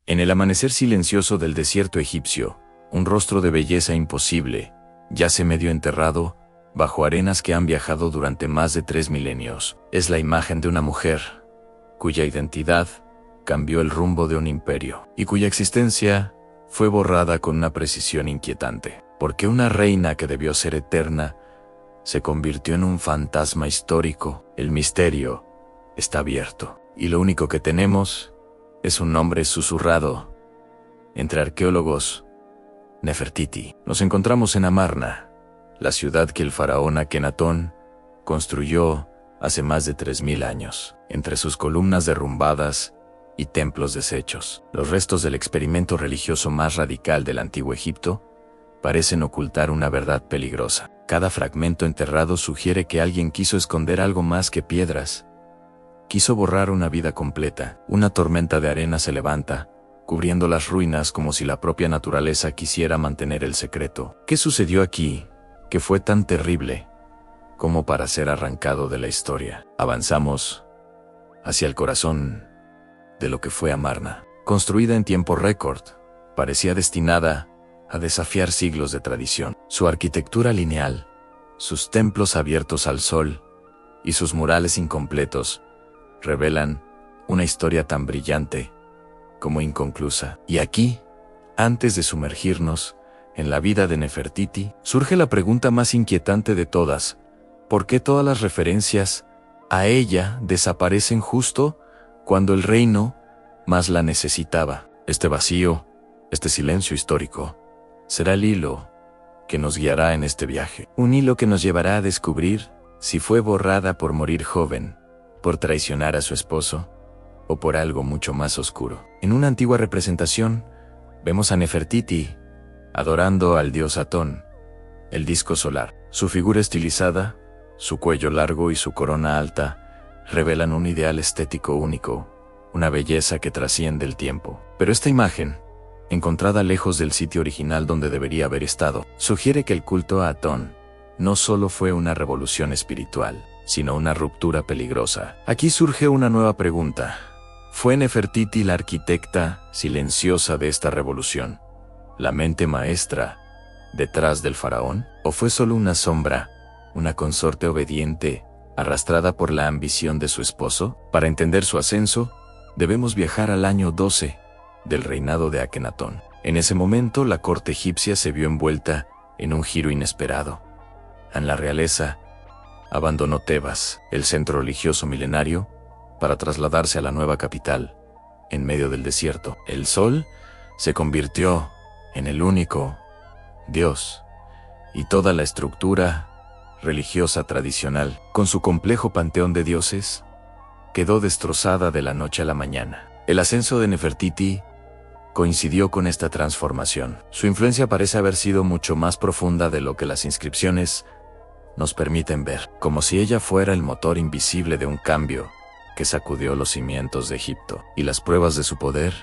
En el amanecer silencioso del desierto egipcio, un rostro de belleza imposible yace medio enterrado bajo arenas que han viajado durante más de 3 milenios. Es la imagen de una mujer cuya identidad cambió el rumbo de un imperio y cuya existencia fue borrada con una precisión inquietante, porque una reina que debió ser eterna se convirtió en un fantasma histórico. El misterio está abierto y lo único que tenemos es un nombre susurrado entre arqueólogos: Nefertiti. Nos encontramos en Amarna, la ciudad que el faraón Akenatón construyó hace más de 3000 años. Entre sus columnas derrumbadas y templos deshechos, los restos del experimento religioso más radical del antiguo Egipto parecen ocultar una verdad peligrosa. Cada fragmento enterrado sugiere que alguien quiso esconder algo más que piedras. Quiso borrar una vida completa. Una tormenta de arena se levanta, cubriendo las ruinas como si la propia naturaleza quisiera mantener el secreto. ¿Qué sucedió aquí, que fue tan terrible como para ser arrancado de la historia? Avanzamos hacia el corazón de lo que fue Amarna. Construida en tiempo récord, parecía destinada a desafiar siglos de tradición. Su arquitectura lineal, sus templos abiertos al sol y sus murales incompletos revelan una historia tan brillante como inconclusa. Y aquí, antes de sumergirnos en la vida de Nefertiti, surge la pregunta más inquietante de todas: ¿por qué todas las referencias a ella desaparecen justo cuando el reino más la necesitaba? Este vacío, este silencio histórico, será el hilo que nos guiará en este viaje. Un hilo que nos llevará a descubrir si fue borrada por morir joven, por traicionar a su esposo, o por algo mucho más oscuro. En una antigua representación, vemos a Nefertiti adorando al dios Atón, el disco solar. Su figura estilizada, su cuello largo y su corona alta revelan un ideal estético único, una belleza que trasciende el tiempo. Pero esta imagen, encontrada lejos del sitio original donde debería haber estado, sugiere que el culto a Atón no solo fue una revolución espiritual, sino una ruptura peligrosa. Aquí surge una nueva pregunta: ¿fue Nefertiti la arquitecta silenciosa de esta revolución, la mente maestra detrás del faraón? ¿O fue solo una sombra, una consorte obediente, arrastrada por la ambición de su esposo? Para entender su ascenso, debemos viajar al año 12 del reinado de Akenatón. En ese momento, la corte egipcia se vio envuelta en un giro inesperado. En la realeza abandonó Tebas, el centro religioso milenario, para trasladarse a la nueva capital, en medio del desierto. El sol se convirtió en el único Dios, y toda la estructura religiosa tradicional, con su complejo panteón de dioses, quedó destrozada de la noche a la mañana. El ascenso de Nefertiti coincidió con esta transformación. Su influencia parece haber sido mucho más profunda de lo que las inscripciones nos permiten ver, como si ella fuera el motor invisible de un cambio que sacudió los cimientos de Egipto. Y las pruebas de su poder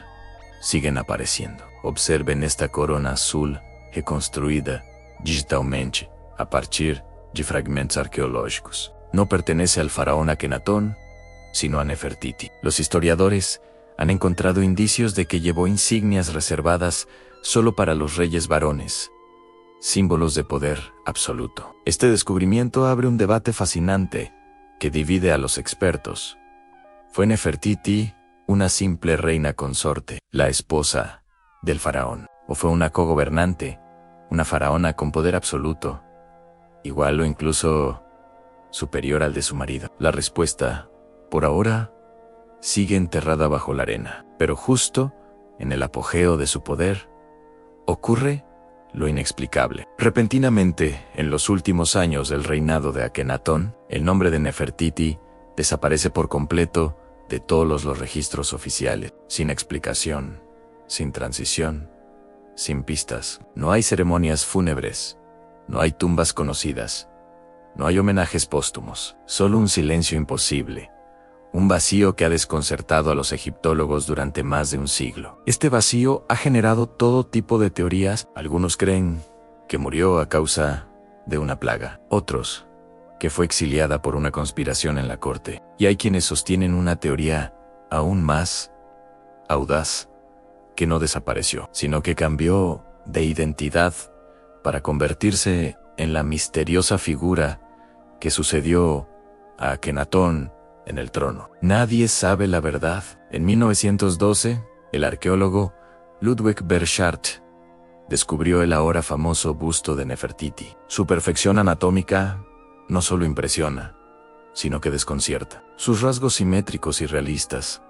siguen apareciendo. Observen esta corona azul reconstruída digitalmente a partir de fragmentos arqueológicos. No pertenece al faraón Akenatón, sino a Nefertiti. Los historiadores han encontrado indicios de que llevó insignias reservadas solo para los reyes varones, símbolos de poder absoluto. Este descubrimiento abre un debate fascinante que divide a los expertos. ¿Fue Nefertiti una simple reina consorte, la esposa del faraón? ¿O fue una cogobernante, una faraona con poder absoluto, igual o incluso superior al de su marido? La respuesta, por ahora, sigue enterrada bajo la arena. Pero justo en el apogeo de su poder, ocurre lo inexplicable. Repentinamente, en los últimos años del reinado de Akenatón, el nombre de Nefertiti desaparece por completo de todos los registros oficiales, sin explicación, sin transición, sin pistas. No hay ceremonias fúnebres, no hay tumbas conocidas, no hay homenajes póstumos, solo un silencio imposible, un vacío que ha desconcertado a los egiptólogos durante más de un siglo. Este vacío ha generado todo tipo de teorías. Algunos creen que murió a causa de una plaga, otros que fue exiliada por una conspiración en la corte, y hay quienes sostienen una teoría aún más audaz, que no desapareció, sino que cambió de identidad para convertirse en la misteriosa figura que sucedió a Akenatón en el trono. Nadie sabe la verdad. En 1912, el arqueólogo Ludwig Borchardt descubrió el ahora famoso busto de Nefertiti. Su perfección anatómica no solo impresiona, sino que desconcierta. Sus rasgos simétricos y realistas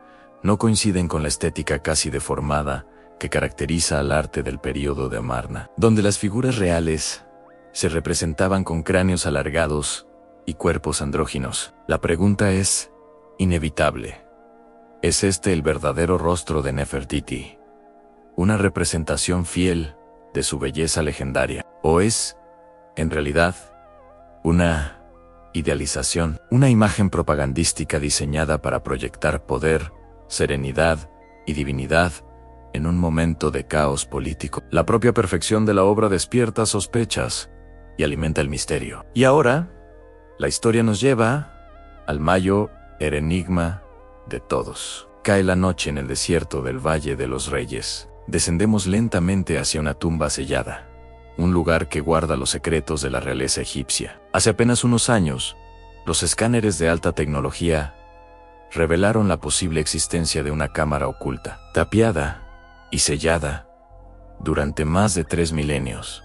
no coinciden con la estética casi deformada que caracteriza al arte del período de Amarna, donde las figuras reales se representaban con cráneos alargados y cuerpos andróginos. La pregunta es inevitable. ¿Es este el verdadero rostro de Nefertiti? ¿Una representación fiel de su belleza legendaria? ¿O es, en realidad, una idealización, una imagen propagandística diseñada para proyectar poder, serenidad y divinidad en un momento de caos político? La propia perfección de la obra despierta sospechas y alimenta el misterio. Y ahora, la historia nos lleva al mayor enigma de todos. Cae la noche en el desierto del Valle de los Reyes. Descendemos lentamente hacia una tumba sellada, un lugar que guarda los secretos de la realeza egipcia. Hace apenas unos años, los escáneres de alta tecnología revelaron la posible existencia de una cámara oculta, tapiada y sellada durante más de 3 milenios,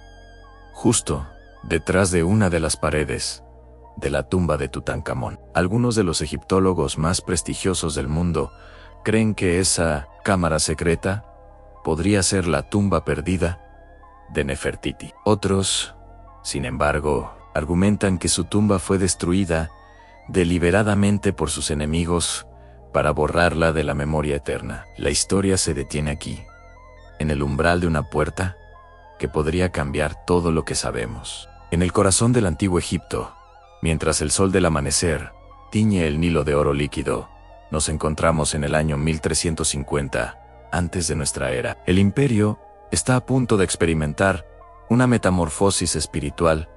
justo detrás de una de las paredes de la tumba de Tutankamón. Algunos de los egiptólogos más prestigiosos del mundo creen que esa cámara secreta podría ser la tumba perdida de Nefertiti. Otros, sin embargo, argumentan que su tumba fue destruida deliberadamente por sus enemigos para borrarla de la memoria eterna. La historia se detiene aquí, en el umbral de una puerta que podría cambiar todo lo que sabemos. En el corazón del antiguo Egipto, mientras el sol del amanecer tiñe el Nilo de oro líquido, nos encontramos en el año 1350 antes de nuestra era. El imperio está a punto de experimentar una metamorfosis espiritual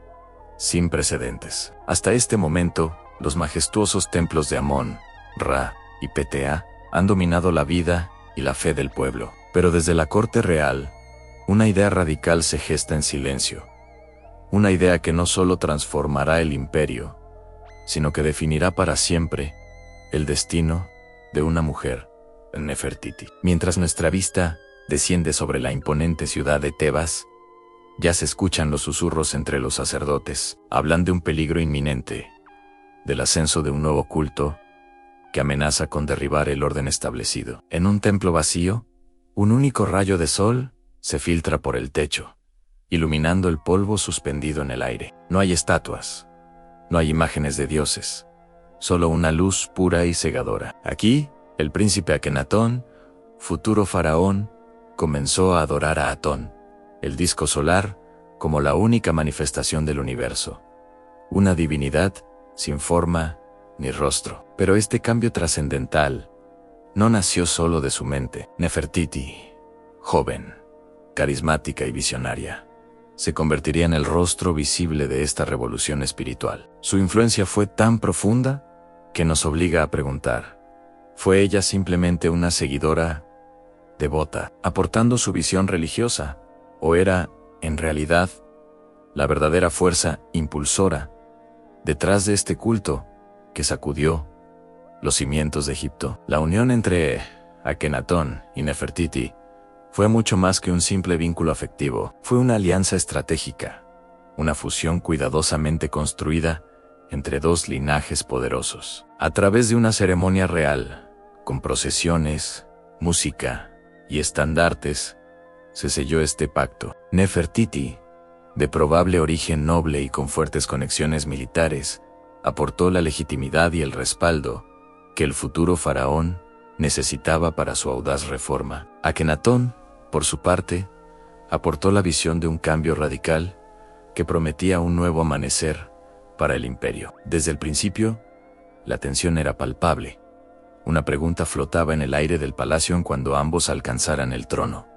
sin precedentes. Hasta este momento, los majestuosos templos de Amón, Ra y Ptah han dominado la vida y la fe del pueblo. Pero desde la corte real, una idea radical se gesta en silencio. Una idea que no solo transformará el imperio, sino que definirá para siempre el destino de una mujer, Nefertiti. Mientras nuestra vista desciende sobre la imponente ciudad de Tebas, ya se escuchan los susurros entre los sacerdotes. Hablan de un peligro inminente, del ascenso de un nuevo culto que amenaza con derribar el orden establecido. En un templo vacío, un único rayo de sol se filtra por el techo, iluminando el polvo suspendido en el aire. No hay estatuas, no hay imágenes de dioses, solo una luz pura y cegadora. Aquí, el príncipe Akenatón, futuro faraón, comenzó a adorar a Atón, el disco solar, como la única manifestación del universo. Una divinidad sin forma ni rostro. Pero este cambio trascendental no nació solo de su mente. Nefertiti, joven, carismática y visionaria, se convertiría en el rostro visible de esta revolución espiritual. Su influencia fue tan profunda que nos obliga a preguntar, ¿fue ella simplemente una seguidora devota, aportando su visión religiosa, o era, en realidad, la verdadera fuerza impulsora detrás de este culto que sacudió los cimientos de Egipto? La unión entre Akenatón y Nefertiti fue mucho más que un simple vínculo afectivo. Fue una alianza estratégica, una fusión cuidadosamente construida entre dos linajes poderosos. A través de una ceremonia real, con procesiones, música y estandartes, se selló este pacto. Nefertiti, de probable origen noble y con fuertes conexiones militares, aportó la legitimidad y el respaldo que el futuro faraón necesitaba para su audaz reforma. Akenatón, por su parte, aportó la visión de un cambio radical que prometía un nuevo amanecer para el imperio. Desde el principio, la tensión era palpable. Una pregunta flotaba en el aire del palacio en cuando ambos alcanzaran el trono.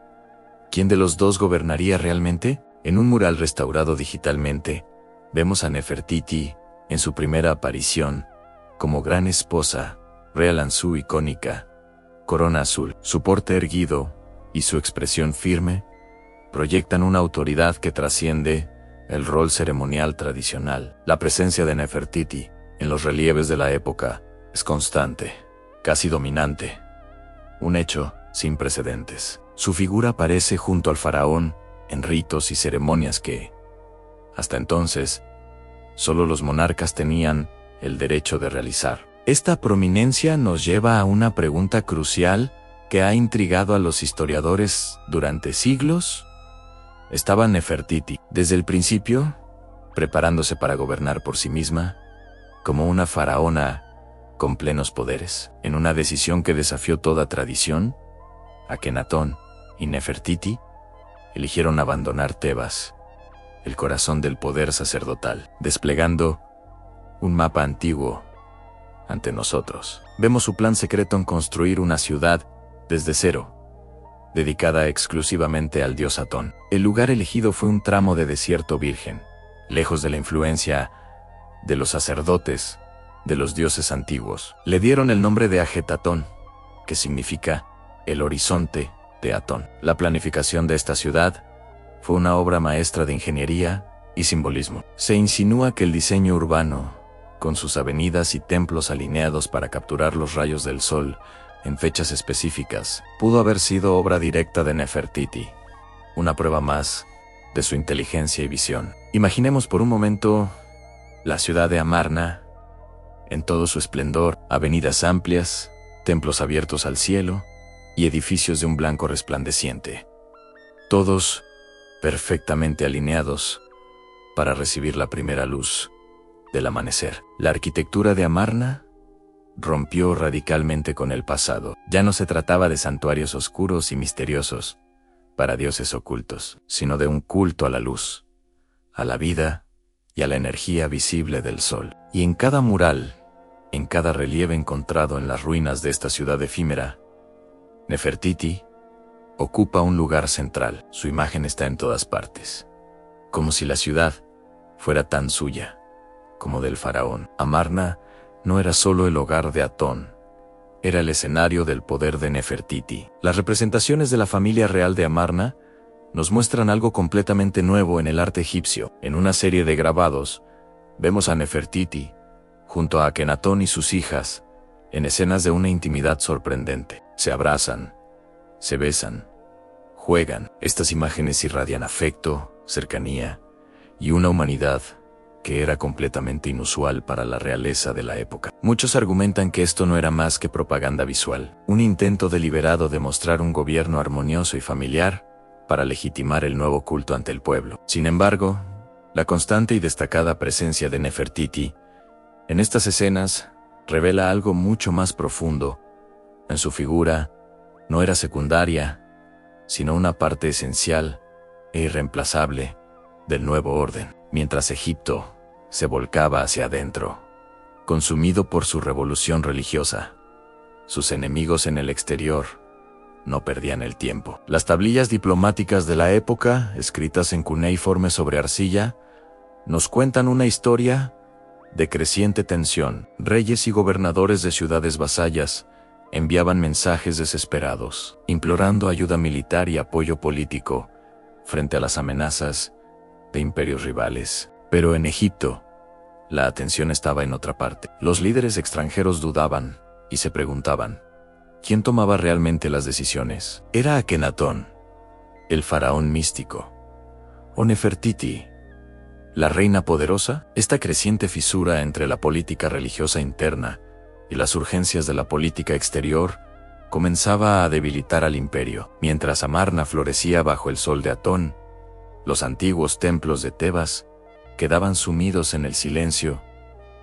¿Quién de los dos gobernaría realmente? En un mural restaurado digitalmente, vemos a Nefertiti en su primera aparición como gran esposa, real en su icónica corona azul. Su porte erguido y su expresión firme proyectan una autoridad que trasciende el rol ceremonial tradicional. La presencia de Nefertiti en los relieves de la época es constante, casi dominante, un hecho sin precedentes. Su figura aparece junto al faraón en ritos y ceremonias que, hasta entonces, solo los monarcas tenían el derecho de realizar. Esta prominencia nos lleva a una pregunta crucial que ha intrigado a los historiadores durante siglos. ¿Estaba Nefertiti desde el principio preparándose para gobernar por sí misma, como una faraona con plenos poderes? En una decisión que desafió toda tradición, Akenatón y Nefertiti eligieron abandonar Tebas, el corazón del poder sacerdotal, desplegando un mapa antiguo ante nosotros. Vemos su plan secreto en construir una ciudad desde cero, dedicada exclusivamente al dios Atón. El lugar elegido fue un tramo de desierto virgen, lejos de la influencia de los sacerdotes de los dioses antiguos. Le dieron el nombre de Ajetatón, que significa el horizonte de Atón. La planificación de esta ciudad fue una obra maestra de ingeniería y simbolismo. Se insinúa que el diseño urbano, con sus avenidas y templos alineados para capturar los rayos del sol en fechas específicas, pudo haber sido obra directa de Nefertiti, una prueba más de su inteligencia y visión. Imaginemos por un momento la ciudad de Amarna en todo su esplendor, avenidas amplias, templos abiertos al cielo y edificios de un blanco resplandeciente, todos perfectamente alineados para recibir la primera luz del amanecer. La arquitectura de Amarna rompió radicalmente con el pasado. Ya no se trataba de santuarios oscuros y misteriosos para dioses ocultos, sino de un culto a la luz, a la vida y a la energía visible del sol. Y en cada mural, en cada relieve encontrado en las ruinas de esta ciudad efímera, Nefertiti ocupa un lugar central. Su imagen está en todas partes, como si la ciudad fuera tan suya como del faraón. Amarna no era solo el hogar de Atón, era el escenario del poder de Nefertiti. Las representaciones de la familia real de Amarna nos muestran algo completamente nuevo en el arte egipcio. En una serie de grabados, vemos a Nefertiti junto a Akenatón y sus hijas, en escenas de una intimidad sorprendente. Se abrazan, se besan, juegan. Estas imágenes irradian afecto, cercanía y una humanidad que era completamente inusual para la realeza de la época. Muchos argumentan que esto no era más que propaganda visual, un intento deliberado de mostrar un gobierno armonioso y familiar para legitimar el nuevo culto ante el pueblo. Sin embargo, la constante y destacada presencia de Nefertiti en estas escenas revela algo mucho más profundo. En su figura no era secundaria, sino una parte esencial e irreemplazable del nuevo orden. Mientras Egipto se volcaba hacia adentro, consumido por su revolución religiosa, sus enemigos en el exterior no perdían el tiempo. Las tablillas diplomáticas de la época, escritas en cuneiforme sobre arcilla, nos cuentan una historia de creciente tensión. Reyes y gobernadores de ciudades vasallas enviaban mensajes desesperados, implorando ayuda militar y apoyo político frente a las amenazas de imperios rivales. Pero en Egipto, la atención estaba en otra parte. Los líderes extranjeros dudaban y se preguntaban, ¿quién tomaba realmente las decisiones? ¿Era Akenatón, el faraón místico, o Nefertiti, la reina poderosa? Esta creciente fisura entre la política religiosa interna y las urgencias de la política exterior comenzaba a debilitar al imperio. Mientras Amarna florecía bajo el sol de Atón, los antiguos templos de Tebas quedaban sumidos en el silencio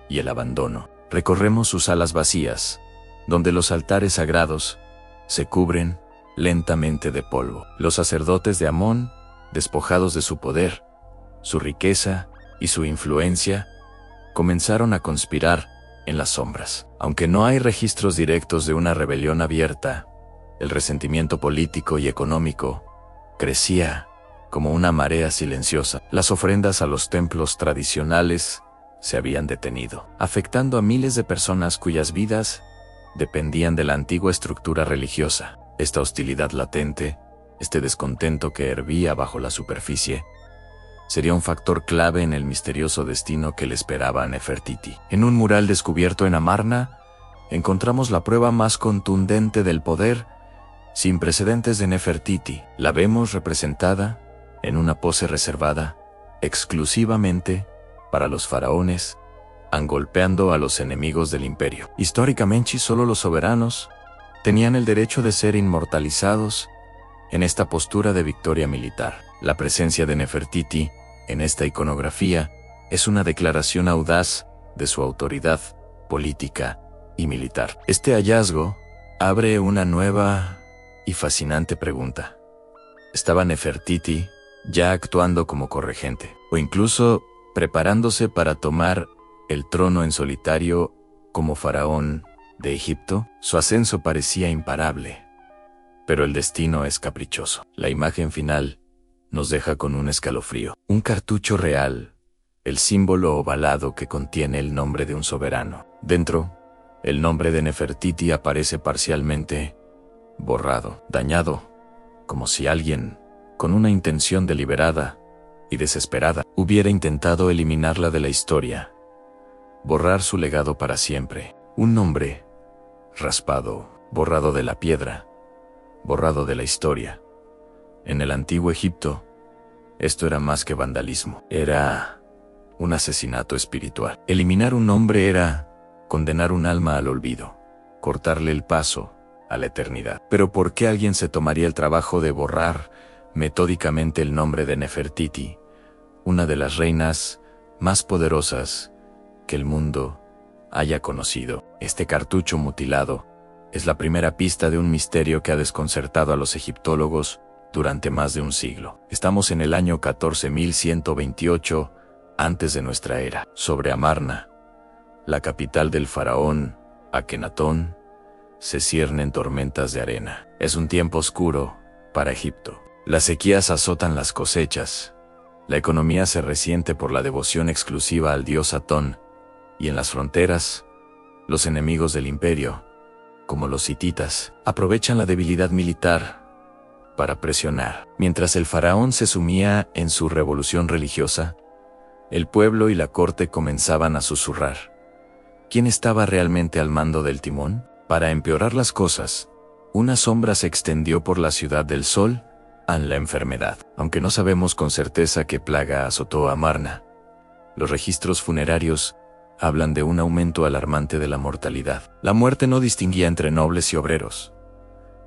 y el abandono. Recorremos sus salas vacías, donde los altares sagrados se cubren lentamente de polvo. Los sacerdotes de Amón, despojados de su poder, su riqueza y su influencia, comenzaron a conspirar en las sombras. Aunque no hay registros directos de una rebelión abierta, el resentimiento político y económico crecía como una marea silenciosa. Las ofrendas a los templos tradicionales se habían detenido, afectando a miles de personas cuyas vidas dependían de la antigua estructura religiosa. Esta hostilidad latente Este descontento que hervía bajo la superficie sería un factor clave en el misterioso destino que le esperaba a Nefertiti. En un mural descubierto en Amarna, encontramos la prueba más contundente del poder sin precedentes de Nefertiti. La vemos representada en una pose reservada exclusivamente para los faraones, golpeando a los enemigos del imperio. Históricamente, solo los soberanos tenían el derecho de ser inmortalizados en esta postura de victoria militar. La presencia de Nefertiti en esta iconografía es una declaración audaz de su autoridad política y militar. Este hallazgo abre una nueva y fascinante pregunta. ¿Estaba Nefertiti ya actuando como corregente, o incluso preparándose para tomar el trono en solitario como faraón de Egipto? Su ascenso parecía imparable, pero el destino es caprichoso. La imagen final nos deja con un escalofrío. Un cartucho real, el símbolo ovalado que contiene el nombre de un soberano. Dentro, el nombre de Nefertiti aparece parcialmente borrado, dañado, como si alguien, con una intención deliberada y desesperada, hubiera intentado eliminarla de la historia, borrar su legado para siempre. Un nombre raspado, borrado de la piedra, borrado de la historia. En el antiguo Egipto, esto era más que vandalismo, era un asesinato espiritual. Eliminar un nombre era condenar un alma al olvido, cortarle el paso a la eternidad. Pero ¿por qué alguien se tomaría el trabajo de borrar metódicamente el nombre de Nefertiti, una de las reinas más poderosas que el mundo haya conocido? Este cartucho mutilado es la primera pista de un misterio que ha desconcertado a los egiptólogos durante más de un siglo. Estamos en el año 14.128 antes de nuestra era. Sobre Amarna, la capital del faraón Akenatón, se ciernen tormentas de arena. Es un tiempo oscuro para Egipto. Las sequías azotan las cosechas. La economía se resiente por la devoción exclusiva al dios Atón, y en las fronteras, los enemigos del imperio, como los hititas, aprovechan la debilidad militar para presionar. Mientras el faraón se sumía en su revolución religiosa, el pueblo y la corte comenzaban a susurrar. ¿Quién estaba realmente al mando del timón? Para empeorar las cosas, una sombra se extendió por la ciudad del sol, la enfermedad. Aunque no sabemos con certeza qué plaga azotó a Amarna, los registros funerarios hablan de un aumento alarmante de la mortalidad. La muerte no distinguía entre nobles y obreros.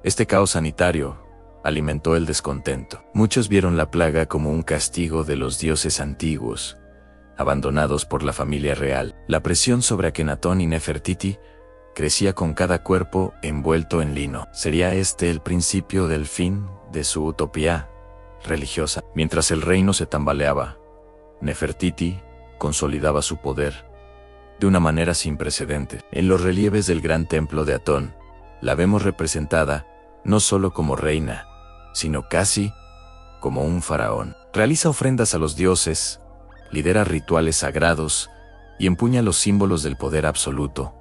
Este caos sanitario alimentó el descontento. Muchos vieron la plaga como un castigo de los dioses antiguos, abandonados por la familia real. La presión sobre Akenatón y Nefertiti crecía con cada cuerpo envuelto en lino. ¿Sería este el principio del fin de su utopía religiosa? Mientras el reino se tambaleaba, Nefertiti consolidaba su poder de una manera sin precedentes. En los relieves del gran templo de Atón, la vemos representada no solo como reina, sino casi como un faraón. Realiza ofrendas a los dioses, lidera rituales sagrados y empuña los símbolos del poder absoluto,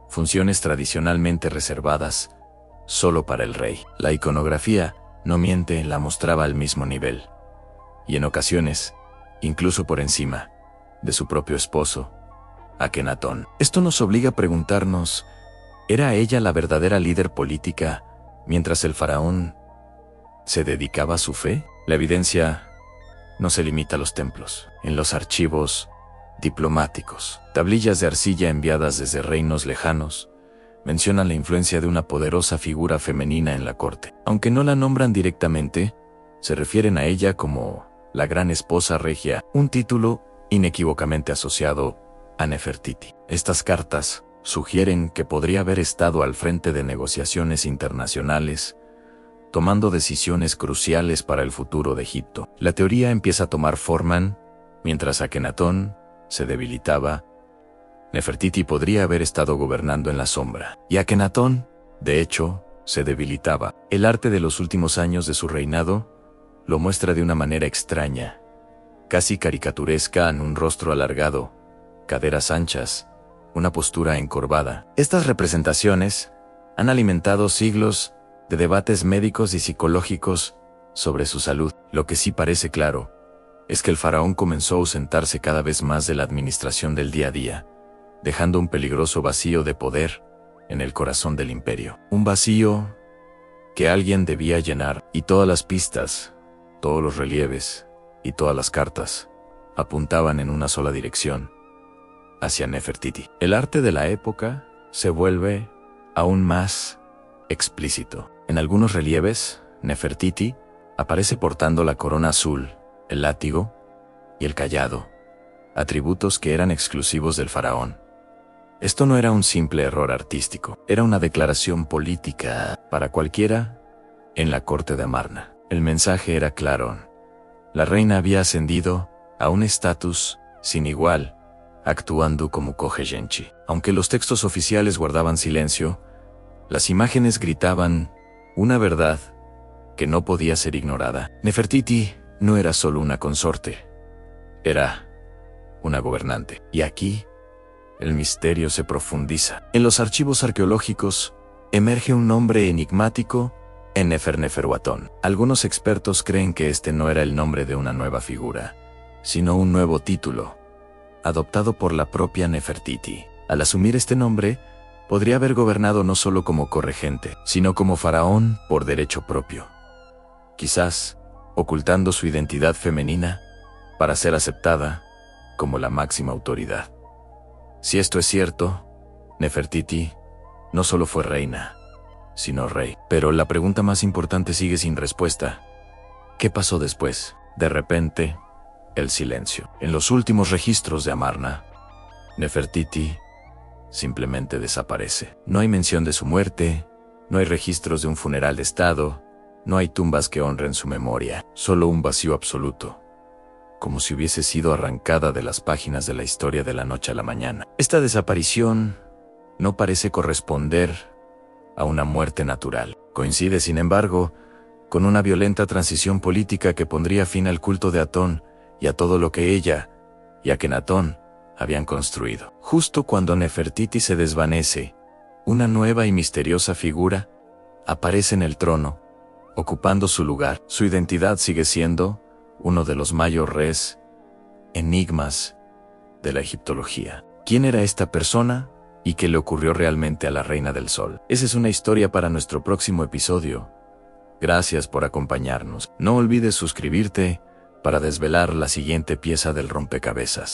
funciones tradicionalmente reservadas solo para el rey. La iconografía, no miente, la mostraba al mismo nivel, y en ocasiones, incluso por encima, de su propio esposo, Akenatón. Esto nos obliga a preguntarnos, ¿era ella la verdadera líder política mientras el faraón se dedicaba a su fe? La evidencia no se limita a los templos. En los archivos diplomáticos, tablillas de arcilla enviadas desde reinos lejanos mencionan la influencia de una poderosa figura femenina en la corte. Aunque no la nombran directamente, se refieren a ella como la gran esposa regia, un título inequívocamente asociado a Nefertiti. Estas cartas sugieren que podría haber estado al frente de negociaciones internacionales, tomando decisiones cruciales para el futuro de Egipto. La teoría empieza a tomar forma mientras Akenatón se debilitaba. Nefertiti podría haber estado gobernando en la sombra, y Akenatón, de hecho, se debilitaba. El arte de los últimos años de su reinado lo muestra de una manera extraña, casi caricaturesca, en un rostro alargado, caderas anchas, una postura encorvada. Estas representaciones han alimentado siglos de debates médicos y psicológicos sobre su salud. Lo que sí parece claro es que el faraón comenzó a ausentarse cada vez más de la administración del día a día, dejando un peligroso vacío de poder en el corazón del imperio. Un vacío que alguien debía llenar, y todas las pistas, todos los relieves y todas las cartas apuntaban en una sola dirección, hacia Nefertiti. El arte de la época se vuelve aún más explícito. En algunos relieves, Nefertiti aparece portando la corona azul, el látigo y el cayado, atributos que eran exclusivos del faraón. Esto no era un simple error artístico, era una declaración política para cualquiera en la corte de Amarna. El mensaje era claro. La reina había ascendido a un estatus sin igual, actuando como Koheyenchi. Aunque los textos oficiales guardaban silencio, las imágenes gritaban una verdad que no podía ser ignorada. Nefertiti no era solo una consorte, era una gobernante. Y aquí, el misterio se profundiza. En los archivos arqueológicos, emerge un nombre enigmático, Neferuatón. Algunos expertos creen que este no era el nombre de una nueva figura, sino un nuevo título, adoptado por la propia Nefertiti. Al asumir este nombre, podría haber gobernado no solo como corregente, sino como faraón por derecho propio. Quizás ocultando su identidad femenina para ser aceptada como la máxima autoridad. Si esto es cierto, Nefertiti no solo fue reina, sino rey. Pero la pregunta más importante sigue sin respuesta. ¿Qué pasó después? De repente, el silencio. En los últimos registros de Amarna, Nefertiti simplemente desaparece. No hay mención de su muerte, no hay registros de un funeral de estado, no hay tumbas que honren su memoria, solo un vacío absoluto, como si hubiese sido arrancada de las páginas de la historia de la noche a la mañana. Esta desaparición no parece corresponder a una muerte natural. Coincide, sin embargo, con una violenta transición política que pondría fin al culto de Atón y a todo lo que ella y Akenatón habían construido. Justo cuando Nefertiti se desvanece, una nueva y misteriosa figura aparece en el trono, ocupando su lugar. Su identidad sigue siendo uno de los mayores enigmas de la egiptología. ¿Quién era esta persona y qué le ocurrió realmente a la Reina del Sol? Esa es una historia para nuestro próximo episodio. Gracias por acompañarnos. No olvides suscribirte para desvelar la siguiente pieza del rompecabezas.